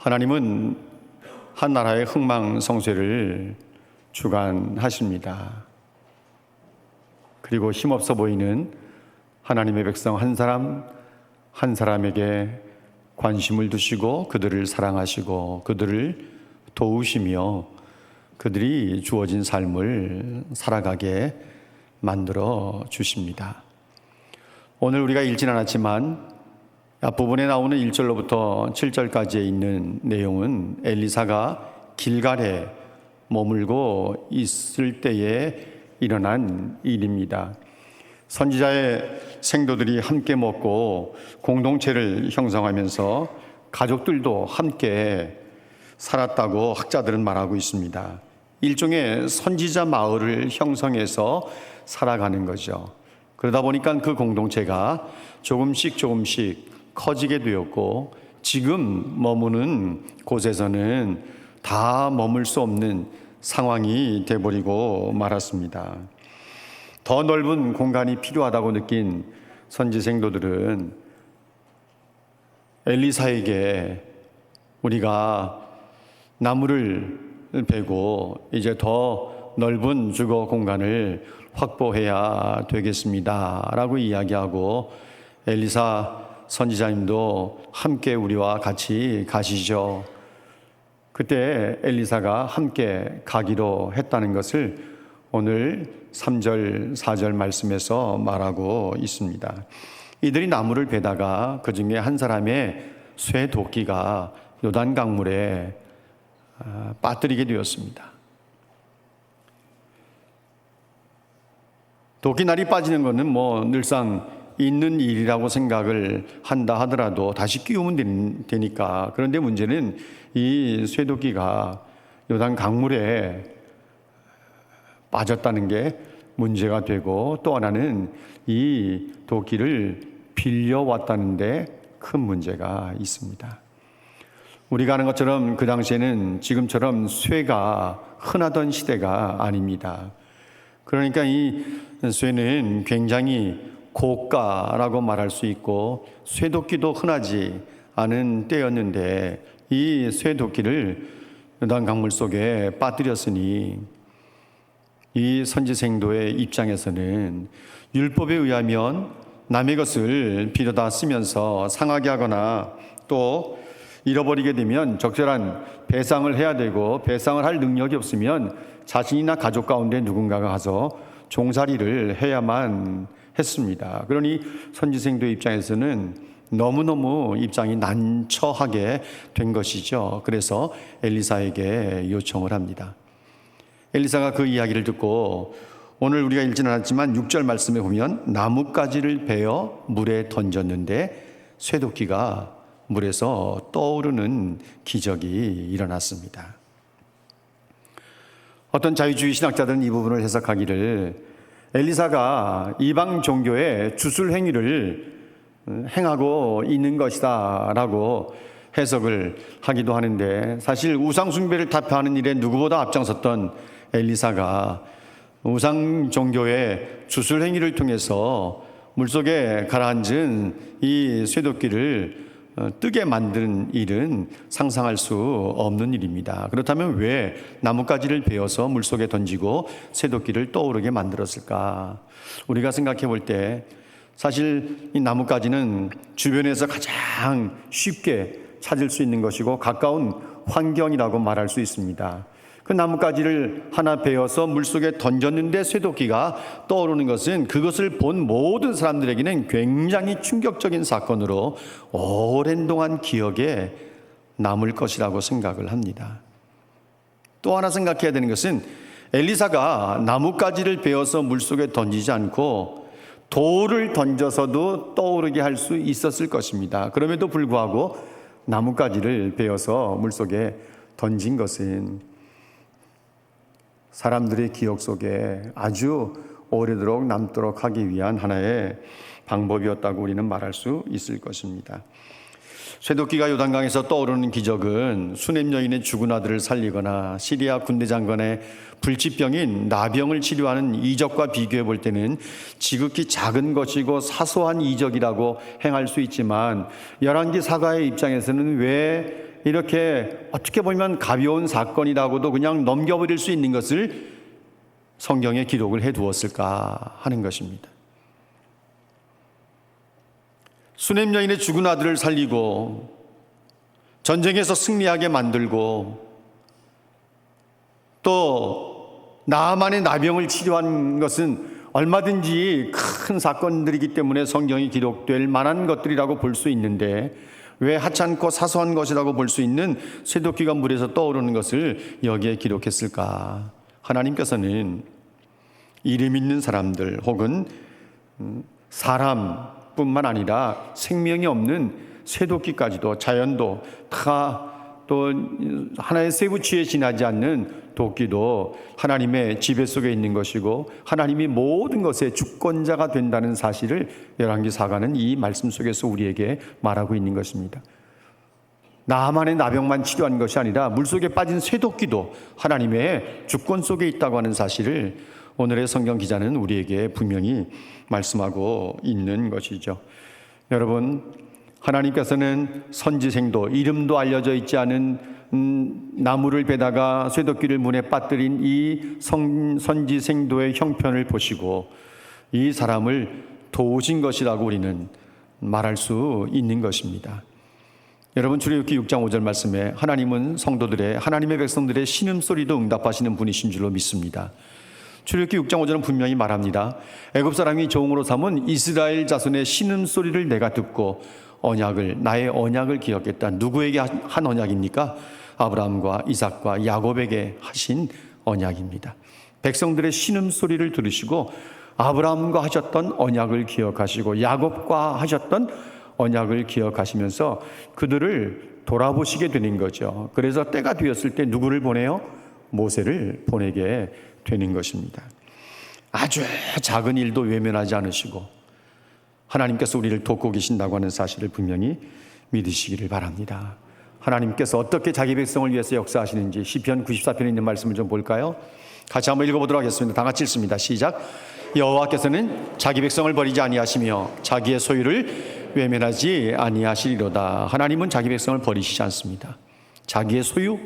하나님은 한 나라의 흥망성쇠를 주관하십니다. 그리고 힘없어 보이는 하나님의 백성 한 사람 한 사람에게 관심을 두시고 그들을 사랑하시고 그들을 도우시며 그들이 주어진 삶을 살아가게 만들어 주십니다. 오늘 우리가 읽진 않았지만 앞부분에 나오는 1절로부터 7절까지에 있는 내용은 엘리사가 길갈에 머물고 있을 때에 일어난 일입니다. 선지자의 생도들이 함께 먹고 공동체를 형성하면서 가족들도 함께 살았다고 학자들은 말하고 있습니다. 일종의 선지자 마을을 형성해서 살아가는 거죠. 그러다 보니까 그 공동체가 조금씩 커지게 되었고 지금 머무는 곳에서는 다 머물 수 없는 상황이 돼버리고 말았습니다. 더 넓은 공간이 필요하다고 느낀 선지생도들은 엘리사에게 우리가 나무를 베고 이제 더 넓은 주거 공간을 확보해야 되겠습니다 라고 이야기하고 엘리사 선지자님도 함께 우리와 같이 가시죠. 그때 엘리사가 함께 가기로 했다는 것을 오늘 3절, 4절 말씀에서 말하고 있습니다. 이들이 나무를 베다가 그 중에 한 사람의 쇠 도끼가 요단 강물에 빠뜨리게 되었습니다. 도끼날이 빠지는 것은 늘상 있는 일이라고 생각을 한다 하더라도 다시 끼우면 되니까. 그런데 문제는 이 쇠도끼가 요단 강물에 빠졌다는 게 문제가 되고 또 하나는 이 도끼를 빌려왔다는 데 큰 문제가 있습니다. 우리가 아는 것처럼 그 당시에는 지금처럼 쇠가 흔하던 시대가 아닙니다. 그러니까 이 쇠는 굉장히 고가라고 말할 수 있고 쇠도끼도 흔하지 않은 때였는데 이 쇠도끼를 요단 강물 속에 빠뜨렸으니 이 선지생도의 입장에서는 율법에 의하면 남의 것을 빌려다 쓰면서 상하게 하거나 또 잃어버리게 되면 적절한 배상을 해야 되고 배상을 할 능력이 없으면 자신이나 가족 가운데 누군가가 가서 종살이를 해야만 했습니다. 그러니 선지생도의 입장에서는 너무너무 입장이 난처하게 된 것이죠. 그래서 엘리사에게 요청을 합니다. 엘리사가 그 이야기를 듣고 오늘 우리가 읽지는 않았지만 6절 말씀에 보면 나뭇가지를 베어 물에 던졌는데 쇠도끼가 물에서 떠오르는 기적이 일어났습니다. 어떤 자유주의 신학자들은 이 부분을 해석하기를 엘리사가 이방 종교의 주술 행위를 행하고 있는 것이다 라고 해석을 하기도 하는데 사실 우상 숭배를 타파하는 일에 누구보다 앞장섰던 엘리사가 우상 종교의 주술 행위를 통해서 물속에 가라앉은 이 쇠도끼를 뜨게 만드는 일은 상상할 수 없는 일입니다. 그렇다면 왜 나뭇가지를 베어서 물속에 던지고 쇠도끼를 떠오르게 만들었을까? 우리가 생각해 볼 때 사실 이 나뭇가지는 주변에서 가장 쉽게 찾을 수 있는 것이고 가까운 환경이라고 말할 수 있습니다. 그 나뭇가지를 하나 베어서 물속에 던졌는데 쇠도끼가 떠오르는 것은 그것을 본 모든 사람들에게는 굉장히 충격적인 사건으로 오랜 동안 기억에 남을 것이라고 생각을 합니다. 또 하나 생각해야 되는 것은 엘리사가 나뭇가지를 베어서 물속에 던지지 않고 돌을 던져서도 떠오르게 할 수 있었을 것입니다. 그럼에도 불구하고 나뭇가지를 베어서 물속에 던진 것은 사람들의 기억 속에 아주 오래도록 남도록 하기 위한 하나의 방법이었다고 우리는 말할 수 있을 것입니다. 쇠도끼가 요단강에서 떠오르는 기적은 수넴 여인의 죽은 아들을 살리거나 시리아 군대 장관의 불치병인 나병을 치료하는 이적과 비교해 볼 때는 지극히 작은 것이고 사소한 이적이라고 행할 수 있지만 열왕기 사가의 입장에서는 왜 이렇게 어떻게 보면 가벼운 사건이라고도 그냥 넘겨버릴 수 있는 것을 성경에 기록을 해두었을까 하는 것입니다. 수넴 여인의 죽은 아들을 살리고 전쟁에서 승리하게 만들고 또 나아만의 나병을 치료한 것은 얼마든지 큰 사건들이기 때문에 성경이 기록될 만한 것들이라고 볼 수 있는데 왜 하찮고 사소한 것이라고 볼 수 있는 쇠도끼가 물에서 떠오르는 것을 여기에 기록했을까? 하나님께서는 이름 있는 사람들 혹은 사람뿐만 아니라 생명이 없는 쇠도끼까지도 자연도 다 또 하나의 세부치에 지나지 않는 도끼도 하나님의 지배 속에 있는 것이고 하나님이 모든 것의 주권자가 된다는 사실을 열왕기사가는 이 말씀 속에서 우리에게 말하고 있는 것입니다. 나만의 나병만 치료한 것이 아니라 물속에 빠진 쇠도끼도 하나님의 주권 속에 있다고 하는 사실을 오늘의 성경 기자는 우리에게 분명히 말씀하고 있는 것이죠. 여러분, 하나님께서는 선지생도 이름도 알려져 있지 않은 나무를 베다가 쇠도끼를 문에 빠뜨린 이 선지생도의 형편을 보시고 이 사람을 도우신 것이라고 우리는 말할 수 있는 것입니다. 여러분, 출애굽기 6장 5절 말씀에 하나님은 성도들의 하나님의 백성들의 신음소리도 응답하시는 분이신 줄로 믿습니다. 출애굽기 6장 5절은 분명히 말합니다. 애굽 사람이 종으로 삼은 이스라엘 자손의 신음소리를 내가 듣고 나의 언약을 기억했다. 누구에게 한 언약입니까? 아브라함과 이삭과 야곱에게 하신 언약입니다. 백성들의 신음소리를 들으시고 아브라함과 하셨던 언약을 기억하시고 야곱과 하셨던 언약을 기억하시면서 그들을 돌아보시게 되는 거죠. 그래서 때가 되었을 때 누구를 보내요? 모세를 보내게 되는 것입니다. 아주 작은 일도 외면하지 않으시고 하나님께서 우리를 돕고 계신다고 하는 사실을 분명히 믿으시기를 바랍니다. 하나님께서 어떻게 자기 백성을 위해서 역사하시는지 시편 94편에 있는 말씀을 좀 볼까요? 같이 한번 읽어보도록 하겠습니다. 다 같이 읽습니다. 시작. 여호와께서는 자기 백성을 버리지 아니하시며 자기의 소유를 외면하지 아니하시리로다. 하나님은 자기 백성을 버리시지 않습니다. 자기의 소유,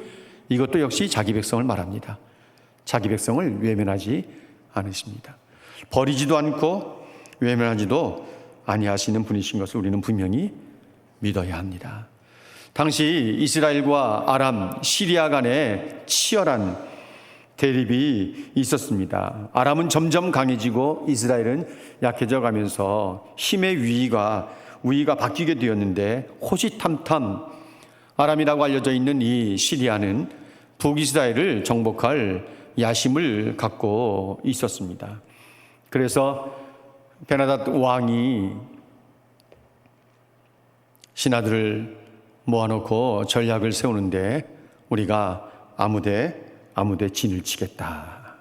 이것도 역시 자기 백성을 말합니다. 자기 백성을 외면하지 않으십니다. 버리지도 않고 외면하지도 아니하시는 분이신 것을 우리는 분명히 믿어야 합니다. 당시 이스라엘과 아람, 시리아 간에 치열한 대립이 있었습니다. 아람은 점점 강해지고 이스라엘은 약해져 가면서 힘의 우위가 바뀌게 되었는데 호시탐탐 아람이라고 알려져 있는 이 시리아는 북이스라엘을 정복할 야심을 갖고 있었습니다. 그래서 베나닷 왕이 신하들을 모아놓고 전략을 세우는데 우리가 아무데 진을 치겠다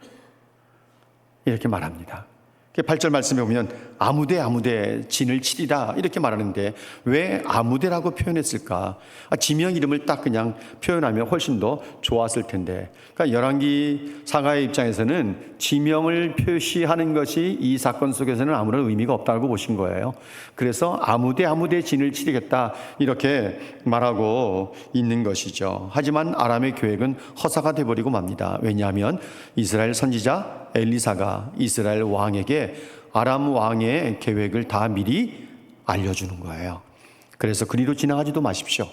이렇게 말합니다. 8절 말씀에 보면 아무데 진을 치리라 이렇게 말하는데 왜 아무데라고 표현했을까? 지명 이름을 딱 그냥 표현하면 훨씬 더 좋았을 텐데. 그러니까 열왕기 사가의 입장에서는 지명을 표시하는 것이 이 사건 속에서는 아무런 의미가 없다고 보신 거예요. 그래서 아무데 진을 치르겠다 이렇게 말하고 있는 것이죠. 하지만 아람의 계획은 허사가 돼버리고 맙니다. 왜냐하면 이스라엘 선지자 엘리사가 이스라엘 왕에게 아람 왕의 계획을 다 미리 알려주는 거예요. 그래서 그리로 지나가지도 마십시오.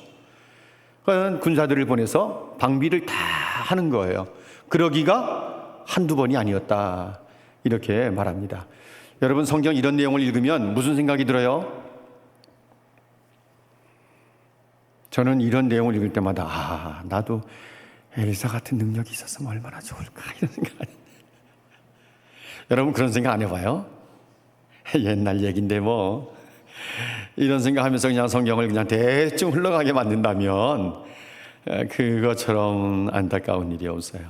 군사들을 보내서 방비를 다 하는 거예요. 그러기가 한두 번이 아니었다 이렇게 말합니다. 여러분, 성경 이런 내용을 읽으면 무슨 생각이 들어요? 저는 이런 내용을 읽을 때마다 나도 엘리사 같은 능력이 있었으면 얼마나 좋을까 이런 생각이. 여러분, 그런 생각 안 해봐요? 옛날 얘기인데 뭐 이런 생각하면서 그냥 성경을 그냥 대충 흘러가게 만든다면 그것처럼 안타까운 일이 없어요.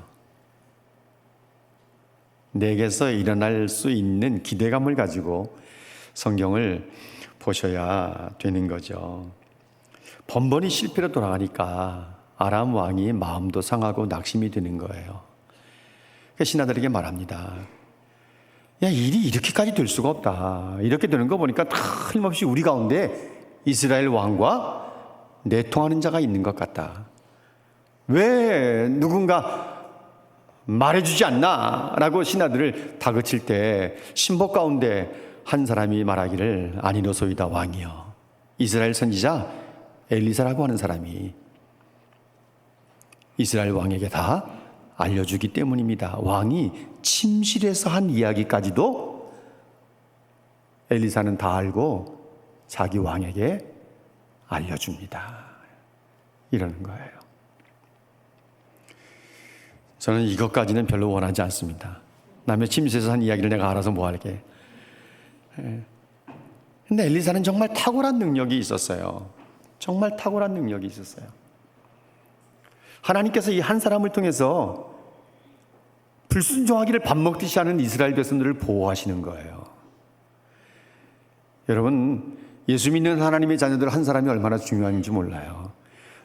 내게서 일어날 수 있는 기대감을 가지고 성경을 보셔야 되는 거죠. 번번이 실패로 돌아가니까 아람 왕이 마음도 상하고 낙심이 드는 거예요. 신하들에게 말합니다. 야, 일이 이렇게까지 될 수가 없다. 이렇게 되는 거 보니까 틀림없이 우리 가운데 이스라엘 왕과 내통하는 자가 있는 것 같다. 왜 누군가 말해주지 않나? 라고 신하들을 다그칠 때 신복 가운데 한 사람이 말하기를 아니로소이다 왕이여. 이스라엘 선지자 엘리사라고 하는 사람이 이스라엘 왕에게 다 알려주기 때문입니다. 왕이 침실에서 한 이야기까지도 엘리사는 다 알고 자기 왕에게 알려줍니다. 이러는 거예요. 저는 이것까지는 별로 원하지 않습니다. 남의 침실에서 한 이야기를 내가 알아서 뭐 할게. 근데 엘리사는 정말 탁월한 능력이 있었어요. 정말 탁월한 능력이 있었어요. 하나님께서 이 한 사람을 통해서 불순종하기를 밥 먹듯이 하는 이스라엘 백성들을 보호하시는 거예요. 여러분, 예수 믿는 하나님의 자녀들 한 사람이 얼마나 중요한지 몰라요.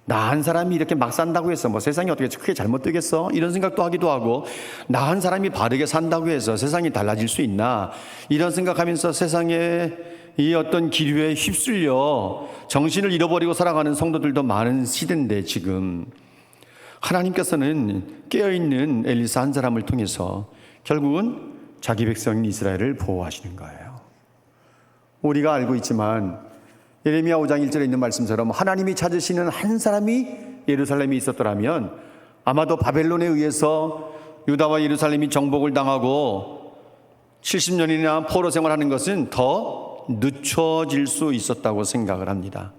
나 한 사람이 이렇게 막 산다고 해서 뭐 세상이 어떻게 크게 잘못되겠어? 이런 생각도 하기도 하고, 나 한 사람이 바르게 산다고 해서 세상이 달라질 수 있나? 이런 생각하면서 세상에 이 어떤 기류에 휩쓸려 정신을 잃어버리고 살아가는 성도들도 많은 시대인데, 지금 하나님께서는 깨어있는 엘리사 한 사람을 통해서 결국은 자기 백성인 이스라엘을 보호하시는 거예요. 우리가 알고 있지만 예레미야 5장 1절에 있는 말씀처럼 하나님이 찾으시는 한 사람이 예루살렘에 있었더라면 아마도 바벨론에 의해서 유다와 예루살렘이 정복을 당하고 70년이나 포로 생활하는 것은 더 늦춰질 수 있었다고 생각을 합니다.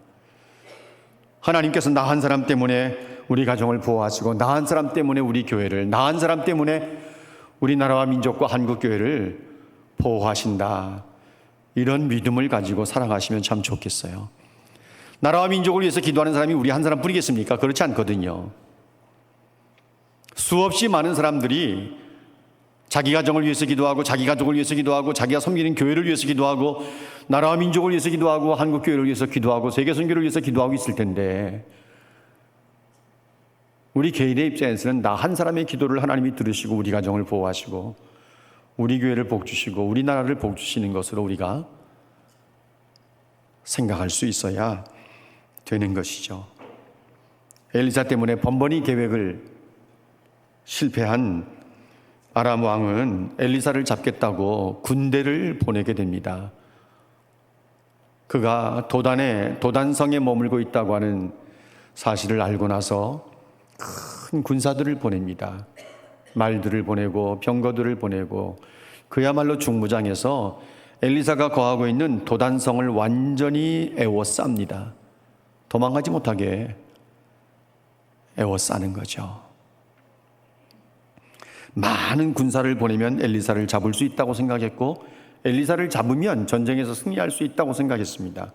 하나님께서 나 한 사람 때문에 우리 가정을 보호하시고, 나 한 사람 때문에 우리 교회를, 나 한 사람 때문에 우리나라와 민족과 한국교회를 보호하신다. 이런 믿음을 가지고 살아가시면 참 좋겠어요. 나라와 민족을 위해서 기도하는 사람이 우리 한 사람 뿐이겠습니까? 그렇지 않거든요. 수없이 많은 사람들이 자기 가정을 위해서 기도하고, 자기 가족을 위해서 기도하고, 자기가 섬기는 교회를 위해서 기도하고, 나라와 민족을 위해서 기도하고, 한국교회를 위해서 기도하고, 세계선교를 위해서 기도하고 있을 텐데, 우리 개인의 입장에서는 나 한 사람의 기도를 하나님이 들으시고 우리 가정을 보호하시고 우리 교회를 복주시고 우리나라를 복주시는 것으로 우리가 생각할 수 있어야 되는 것이죠. 엘리사 때문에 번번이 계획을 실패한 아람 왕은 엘리사를 잡겠다고 군대를 보내게 됩니다. 그가 도단성에 머물고 있다고 하는 사실을 알고 나서 큰 군사들을 보냅니다. 말들을 보내고 병거들을 보내고 그야말로 중무장에서 엘리사가 거하고 있는 도단성을 완전히 에워쌉니다. 도망가지 못하게 에워싸는 거죠. 많은 군사를 보내면 엘리사를 잡을 수 있다고 생각했고, 엘리사를 잡으면 전쟁에서 승리할 수 있다고 생각했습니다.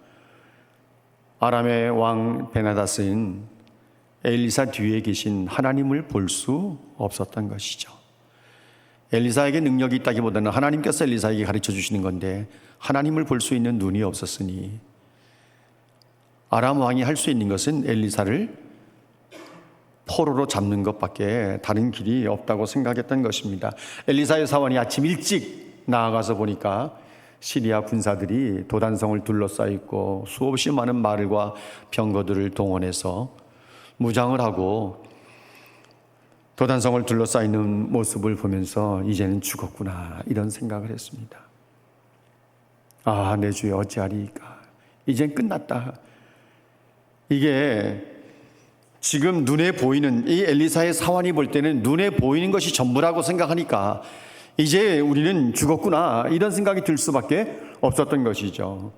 아람의 왕 베나다스는 엘리사 뒤에 계신 하나님을 볼 수 없었던 것이죠. 엘리사에게 능력이 있다기보다는 하나님께서 엘리사에게 가르쳐 주시는 건데 하나님을 볼 수 있는 눈이 없었으니 아람 왕이 할 수 있는 것은 엘리사를 포로로 잡는 것밖에 다른 길이 없다고 생각했던 것입니다. 엘리사의 사원이 아침 일찍 나아가서 보니까 시리아 군사들이 도단성을 둘러싸여 있고 수없이 많은 말과 병거들을 동원해서 무장을 하고 도단성을 둘러싸여 있는 모습을 보면서 이제는 죽었구나, 이런 생각을 했습니다. 아, 내 주여 어찌하리이까, 이젠 끝났다. 이게 지금 눈에 보이는 이 엘리사의 사환이 볼 때는 눈에 보이는 것이 전부라고 생각하니까 이제 우리는 죽었구나, 이런 생각이 들 수밖에 없었던 것이죠.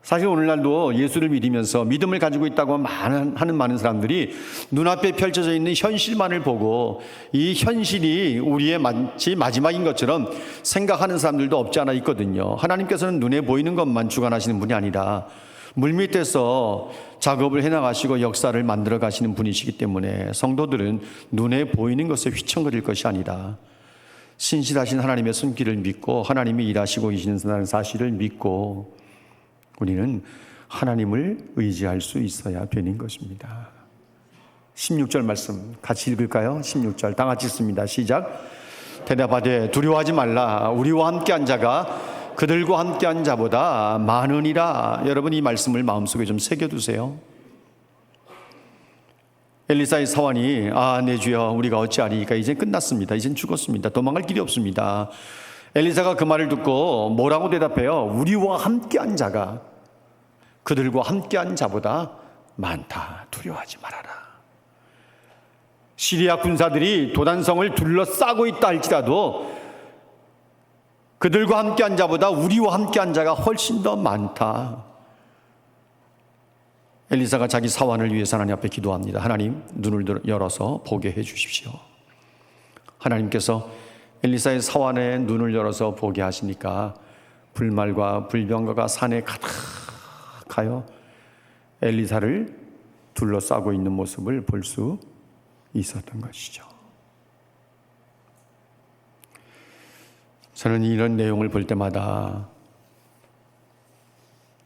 사실 오늘날도 예수를 믿으면서 믿음을 가지고 있다고 하는 많은 사람들이 눈앞에 펼쳐져 있는 현실만을 보고 이 현실이 우리의 마치 마지막인 것처럼 생각하는 사람들도 없지 않아 있거든요. 하나님께서는 눈에 보이는 것만 주관하시는 분이 아니라 물밑에서 작업을 해나가시고 역사를 만들어 가시는 분이시기 때문에 성도들은 눈에 보이는 것에 휘청거릴 것이 아니라 신실하신 하나님의 손길을 믿고 하나님이 일하시고 계시는 사실을 믿고 우리는 하나님을 의지할 수 있어야 되는 것입니다. 16절 말씀 같이 읽을까요? 16절 다 같이 읽습니다. 시작. 대답하되 두려워하지 말라. 우리와 함께한 자가 그들과 함께한 자보다 많으니라. 여러분, 이 말씀을 마음속에 좀 새겨두세요. 엘리사의 사환이 내 주여 우리가 어찌하리까 이제 끝났습니다. 이젠 죽었습니다. 도망갈 길이 없습니다. 엘리사가 그 말을 듣고 뭐라고 대답해요? 우리와 함께한 자가 그들과 함께한 자보다 많다. 두려워하지 말아라. 시리아 군사들이 도단성을 둘러싸고 있다 할지라도 그들과 함께한 자보다 우리와 함께한 자가 훨씬 더 많다. 엘리사가 자기 사환을 위해서 하나님 앞에 기도합니다. 하나님, 눈을 열어서 보게 해 주십시오. 하나님께서 엘리사의 사환의 눈을 열어서 보게 하시니까 불말과 불병거가 산에 가득하여 엘리사를 둘러싸고 있는 모습을 볼 수 있었던 것이죠. 저는 이런 내용을 볼 때마다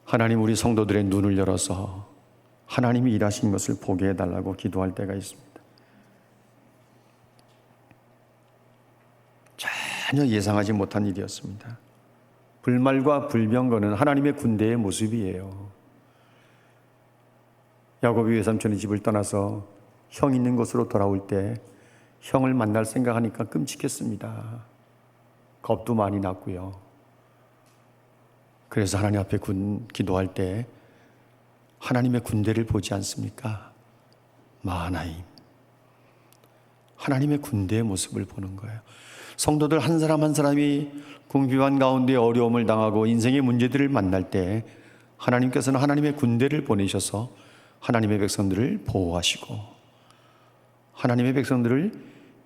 하나님 우리 성도들의 눈을 열어서 하나님이 일하신 것을 보게 해달라고 기도할 때가 있습니다. 전혀 예상하지 못한 일이었습니다. 불말과 불병거는 하나님의 군대의 모습이에요. 야곱이 외삼촌의 집을 떠나서 형 있는 곳으로 돌아올 때 형을 만날 생각하니까 끔찍했습니다. 겁도 많이 났고요. 그래서 하나님 앞에 기도할 때 하나님의 군대를 보지 않습니까? 마하나임. 하나님의 군대의 모습을 보는 거예요. 성도들 한 사람 한 사람이 궁핍한 가운데 어려움을 당하고 인생의 문제들을 만날 때 하나님께서는 하나님의 군대를 보내셔서 하나님의 백성들을 보호하시고 하나님의 백성들을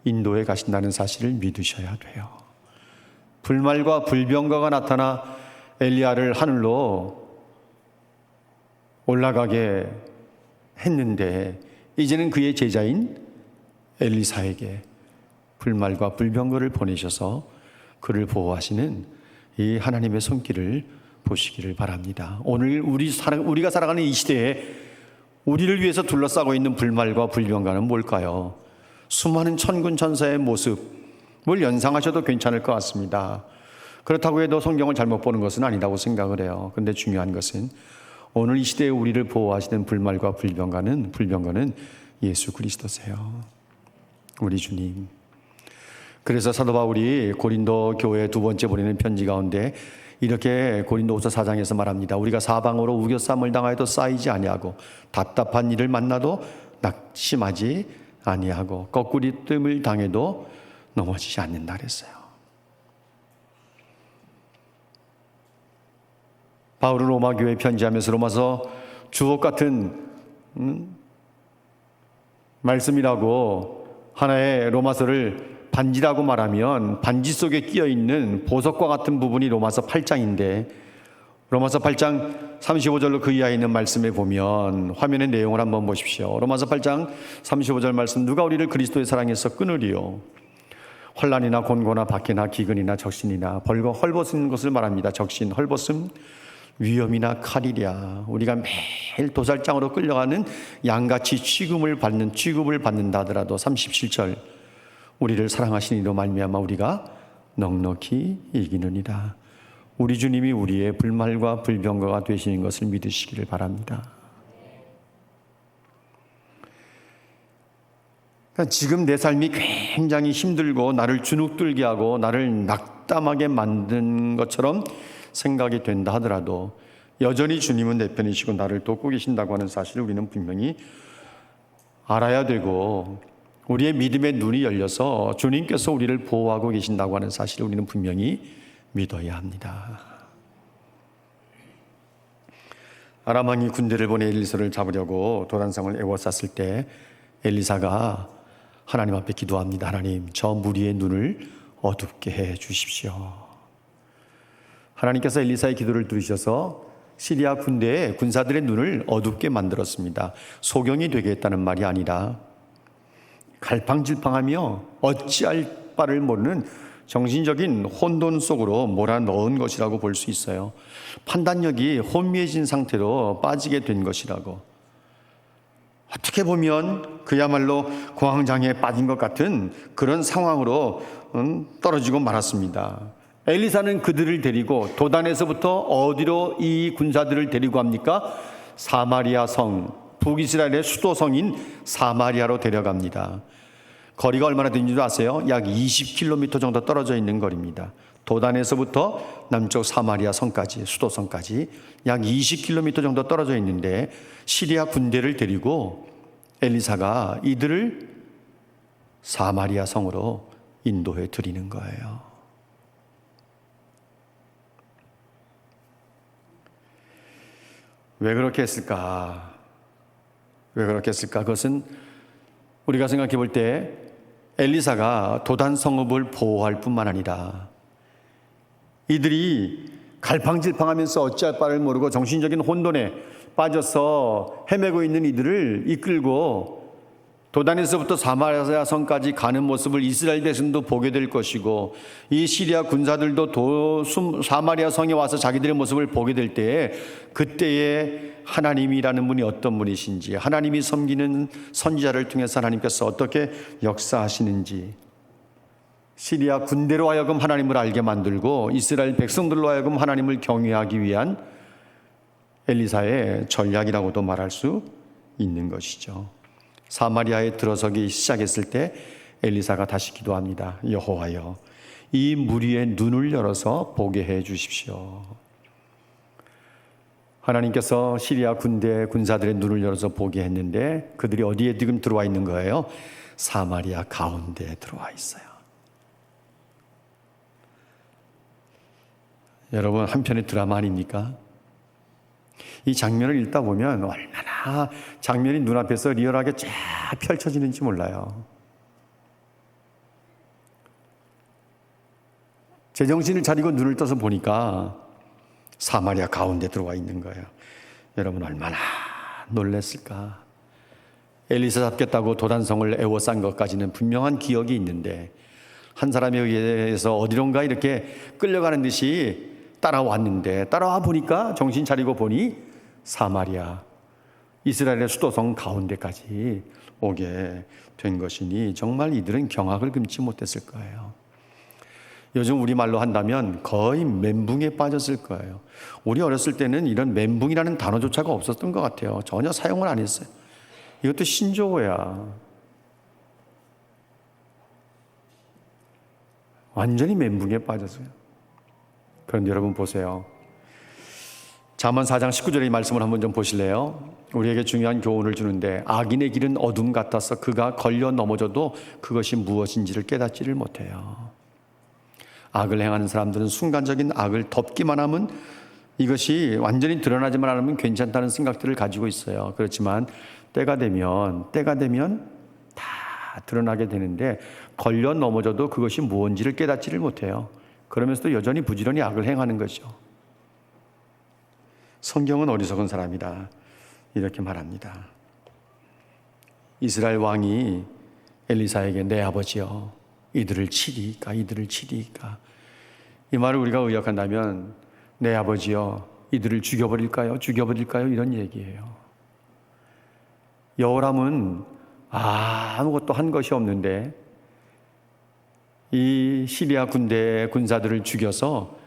인도해 가신다는 사실을 믿으셔야 돼요. 불말과 불병거가 나타나 엘리야를 하늘로 올라가게 했는데 이제는 그의 제자인 엘리사에게 불말과 불병거를 보내셔서 그를 보호하시는 이 하나님의 손길을 보시기를 바랍니다. 오늘 우리가 살아가는 이 시대에 우리를 위해서 둘러싸고 있는 불말과 불병거는 뭘까요? 수많은 천군 천사의 모습을 연상하셔도 괜찮을 것 같습니다. 그렇다고 해도 성경을 잘못 보는 것은 아니라고 생각을 해요. 그런데 중요한 것은 오늘 이 시대에 우리를 보호하시는 불말과 불병거는 예수 그리스도세요. 우리 주님. 그래서 사도 바울이 고린도 교회 두 번째 보내는 편지 가운데 이렇게 고린도후서 4장에서 말합니다. 우리가 사방으로 우겨쌈을 당하여도 쌓이지 아니하고 답답한 일을 만나도 낙심하지 아니하고 거꾸리뜸을 당해도 넘어지지 않는다 그랬어요. 바울은 로마 교회에 편지하면서 로마서 주옥 같은 말씀이라고 하나의 로마서를 반지라고 말하면 반지 속에 끼어있는 보석과 같은 부분이 로마서 8장인데 로마서 8장 35절로 그 이하에 있는 말씀에 보면 화면의 내용을 한번 보십시오. 로마서 8장 35절 말씀, 누가 우리를 그리스도의 사랑에서 끊으리요? 환난이나 곤고나 박해나 기근이나 적신이나 벌거 헐벗은 것을 말합니다. 적신, 헐벗음, 위험이나 칼이랴. 우리가 매일 도살장으로 끌려가는 양같이 취급을 받는다 하더라도 37절, 우리를 사랑하신 이로 말미암아 우리가 넉넉히 이기느니라. 우리 주님이 우리의 불말과 불병거가 되시는 것을 믿으시기를 바랍니다. 그러니까 지금 내 삶이 굉장히 힘들고 나를 주눅들게 하고 나를 낙담하게 만든 것처럼 생각이 된다 하더라도 여전히 주님은 내 편이시고 나를 돕고 계신다고 하는 사실을 우리는 분명히 알아야 되고 우리의 믿음의 눈이 열려서 주님께서 우리를 보호하고 계신다고 하는 사실을 우리는 분명히 믿어야 합니다. 아람 왕이 군대를 보내 엘리사를 잡으려고 도단성을 에워쌌을 때 엘리사가 하나님 앞에 기도합니다. 하나님, 저 무리의 눈을 어둡게 해 주십시오. 하나님께서 엘리사의 기도를 들으셔서 시리아 군대의 군사들의 눈을 어둡게 만들었습니다. 소경이 되게 했다는 말이 아니라 갈팡질팡하며 어찌할 바를 모르는 정신적인 혼돈 속으로 몰아넣은 것이라고 볼 수 있어요. 판단력이 혼미해진 상태로 빠지게 된 것이라고. 어떻게 보면 그야말로 공황장애에 빠진 것 같은 그런 상황으로 떨어지고 말았습니다. 엘리사는 그들을 데리고 도단에서부터 어디로 이 군사들을 데리고 갑니까? 사마리아 성 북이스라엘의 수도성인 사마리아로 데려갑니다. 거리가 얼마나 되는지도 아세요? 약 20km 정도 떨어져 있는 거리입니다. 도단에서부터 남쪽 사마리아 성까지, 수도성까지 약 20km 정도 떨어져 있는데 시리아 군대를 데리고 엘리사가 이들을 사마리아 성으로 인도해 드리는 거예요. 왜 그렇게 했을까? 그것은 우리가 생각해 볼 때 엘리사가 도단 성읍을 보호할 뿐만 아니라 이들이 갈팡질팡하면서 어찌할 바를 모르고 정신적인 혼돈에 빠져서 헤매고 있는 이들을 이끌고 도단에서부터 사마리아 성까지 가는 모습을 이스라엘 백성도 보게 될 것이고, 이 시리아 군사들도 사마리아 성에 와서 자기들의 모습을 보게 될 때에 그때에 하나님이라는 분이 어떤 분이신지, 하나님이 섬기는 선지자를 통해서 하나님께서 어떻게 역사하시는지, 시리아 군대로 하여금 하나님을 알게 만들고 이스라엘 백성들로 하여금 하나님을 경외하기 위한 엘리사의 전략이라고도 말할 수 있는 것이죠. 사마리아에 들어서기 시작했을 때 엘리사가 다시 기도합니다. 여호와여, 이 무리의 눈을 열어서 보게 해 주십시오. 하나님께서 시리아 군사들의 눈을 열어서 보게 했는데 그들이 어디에 지금 들어와 있는 거예요? 사마리아 가운데에 들어와 있어요. 여러분, 한편의 드라마 아닙니까? 이 장면을 읽다 보면 얼마나 장면이 눈앞에서 리얼하게 쫙 펼쳐지는지 몰라요. 제정신을 차리고 눈을 떠서 보니까 사마리아 가운데 들어와 있는 거예요. 여러분, 얼마나 놀랐을까? 엘리사 잡겠다고 도단성을 에워싼 것까지는 분명한 기억이 있는데 한 사람에 의해서 어디론가 이렇게 끌려가는 듯이 따라왔는데, 따라와 보니까 정신 차리고 보니 사마리아, 이스라엘의 수도성 가운데까지 오게 된 것이니 정말 이들은 경악을 금치 못했을 거예요. 요즘 우리말로 한다면 거의 멘붕에 빠졌을 거예요. 우리 어렸을 때는 이런 멘붕이라는 단어조차가 없었던 것 같아요. 전혀 사용을 안 했어요. 이것도 신조어야. 완전히 멘붕에 빠졌어요. 그런데 여러분 보세요. 잠언 4장 19절의 말씀을 한번 좀 보실래요? 우리에게 중요한 교훈을 주는데, 악인의 길은 어둠 같아서 그가 걸려 넘어져도 그것이 무엇인지를 깨닫지를 못해요. 악을 행하는 사람들은 순간적인 악을 덮기만 하면, 이것이 완전히 드러나지만 않으면 괜찮다는 생각들을 가지고 있어요. 그렇지만 때가 되면 다 드러나게 되는데 걸려 넘어져도 그것이 무엇인지를 깨닫지를 못해요. 그러면서도 여전히 부지런히 악을 행하는 거죠. 성경은 어리석은 사람이다, 이렇게 말합니다. 이스라엘 왕이 엘리사에게 내 아버지여, 이들을 치리까. 이 말을 우리가 의역한다면 내 아버지여, 이들을 죽여버릴까요? 이런 얘기예요. 여호람은 아무것도 한 것이 없는데 이 시리아 군사들을 죽여서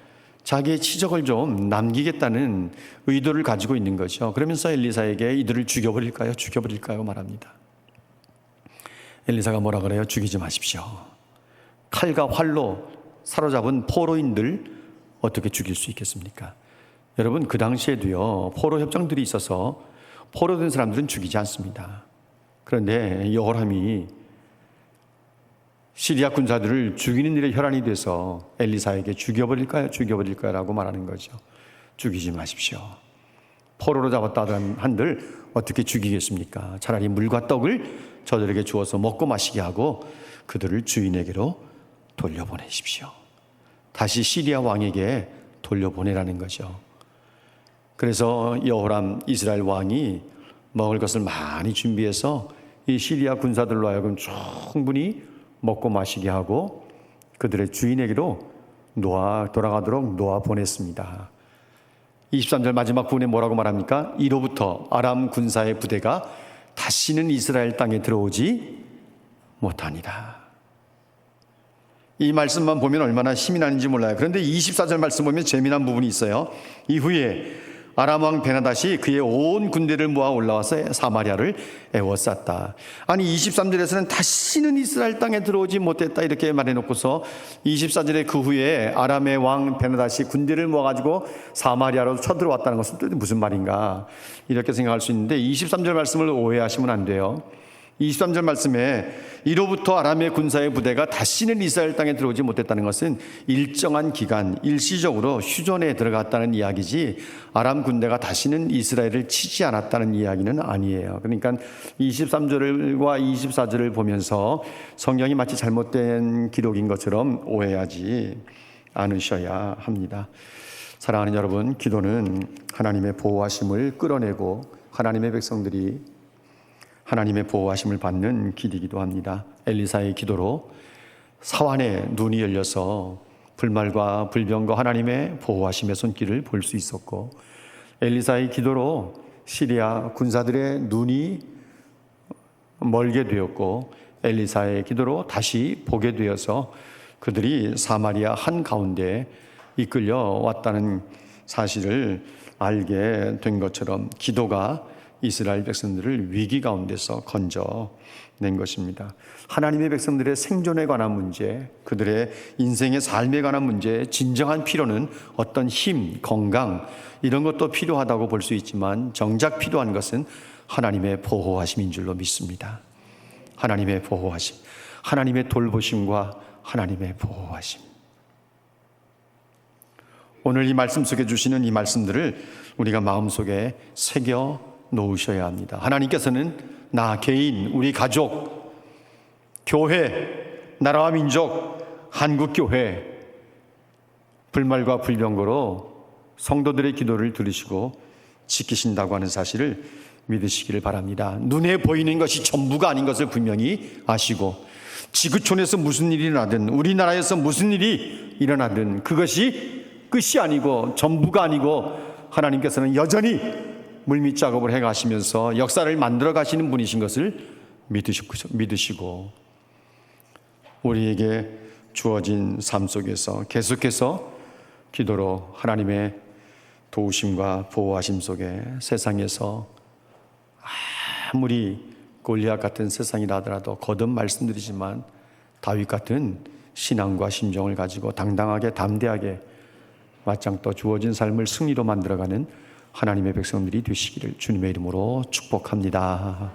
자기의 치적을 좀 남기겠다는 의도를 가지고 있는 거죠. 그러면서 엘리사에게 이들을 죽여버릴까요? 말합니다. 엘리사가 뭐라 그래요? 죽이지 마십시오. 칼과 활로 사로잡은 포로인들 어떻게 죽일 수 있겠습니까? 여러분, 그 당시에도요, 포로 협정들이 있어서 포로된 사람들은 죽이지 않습니다. 그런데 여호람이 시리아 군사들을 죽이는 일에 혈안이 돼서 엘리사에게 죽여버릴까요? 라고 말하는 거죠. 죽이지 마십시오. 포로로 잡았다 한들 어떻게 죽이겠습니까? 차라리 물과 떡을 저들에게 주어서 먹고 마시게 하고 그들을 주인에게로 돌려보내십시오. 다시 시리아 왕에게 돌려보내라는 거죠. 그래서 여호람 이스라엘 왕이 먹을 것을 많이 준비해서 이 시리아 군사들로 하여금 충분히 먹고 마시게 하고 그들의 주인에게로 돌아가도록 놓아 보냈습니다. 23절 마지막 부분에 뭐라고 말합니까? 이로부터 아람 군사의 부대가 다시는 이스라엘 땅에 들어오지 못하니라. 이 말씀만 보면 얼마나 힘이 나는지 몰라요. 그런데 24절 말씀 보면 재미난 부분이 있어요. 이후에 아람 왕 베나닷이 그의 온 군대를 모아 올라와서 사마리아를 에워쌌다. 아니 23절에서는 다시는 이스라엘 땅에 들어오지 못했다 이렇게 말해놓고서 24절에 그 후에 아람의 왕 베나닷이 군대를 모아가지고 사마리아로 쳐들어왔다는 것은 또 무슨 말인가 이렇게 생각할 수 있는데 23절 말씀을 오해하시면 안 돼요. 23절 말씀에 이로부터 아람의 군사의 부대가 다시는 이스라엘 땅에 들어오지 못했다는 것은 일정한 기간 일시적으로 휴전에 들어갔다는 이야기지 아람 군대가 다시는 이스라엘을 치지 않았다는 이야기는 아니에요. 그러니까 23절과 24절을 보면서 성경이 마치 잘못된 기록인 것처럼 오해하지 않으셔야 합니다. 사랑하는 여러분, 기도는 하나님의 보호하심을 끌어내고 하나님의 백성들이 하나님의 보호하심을 받는 길이기도 합니다. 엘리사의 기도로 사환의 눈이 열려서 불말과 불병과 하나님의 보호하심의 손길을 볼 수 있었고, 엘리사의 기도로 시리아 군사들의 눈이 멀게 되었고, 엘리사의 기도로 다시 보게 되어서 그들이 사마리아 한가운데 이끌려 왔다는 사실을 알게 된 것처럼 기도가 이스라엘 백성들을 위기 가운데서 건져낸 것입니다. 하나님의 백성들의 생존에 관한 문제, 그들의 인생의 삶에 관한 문제, 진정한 필요는 어떤 힘, 건강 이런 것도 필요하다고 볼 수 있지만 정작 필요한 것은 하나님의 보호하심인 줄로 믿습니다. 하나님의 보호하심, 하나님의 돌보심과 하나님의 보호하심. 오늘 이 말씀 속에 주시는 이 말씀들을 우리가 마음속에 새겨 놓으셔야 합니다. 하나님께서는 나 개인, 우리 가족, 교회, 나라와 민족, 한국교회 불말과 불병거로 성도들의 기도를 들으시고 지키신다고 하는 사실을 믿으시기를 바랍니다. 눈에 보이는 것이 전부가 아닌 것을 분명히 아시고 지구촌에서 무슨 일이 일어나든 우리나라에서 무슨 일이 일어나든 그것이 끝이 아니고 전부가 아니고 하나님께서는 여전히 물밑 작업을 해가시면서 역사를 만들어 가시는 분이신 것을 믿으시고 우리에게 주어진 삶 속에서 계속해서 기도로 하나님의 도우심과 보호하심 속에 세상에서 아무리 골리앗 같은 세상이라 하더라도 거듭 말씀드리지만 다윗 같은 신앙과 심정을 가지고 당당하게 담대하게 맞짱 떠 주어진 삶을 승리로 만들어가는 하나님의 백성들이 되시기를 주님의 이름으로 축복합니다.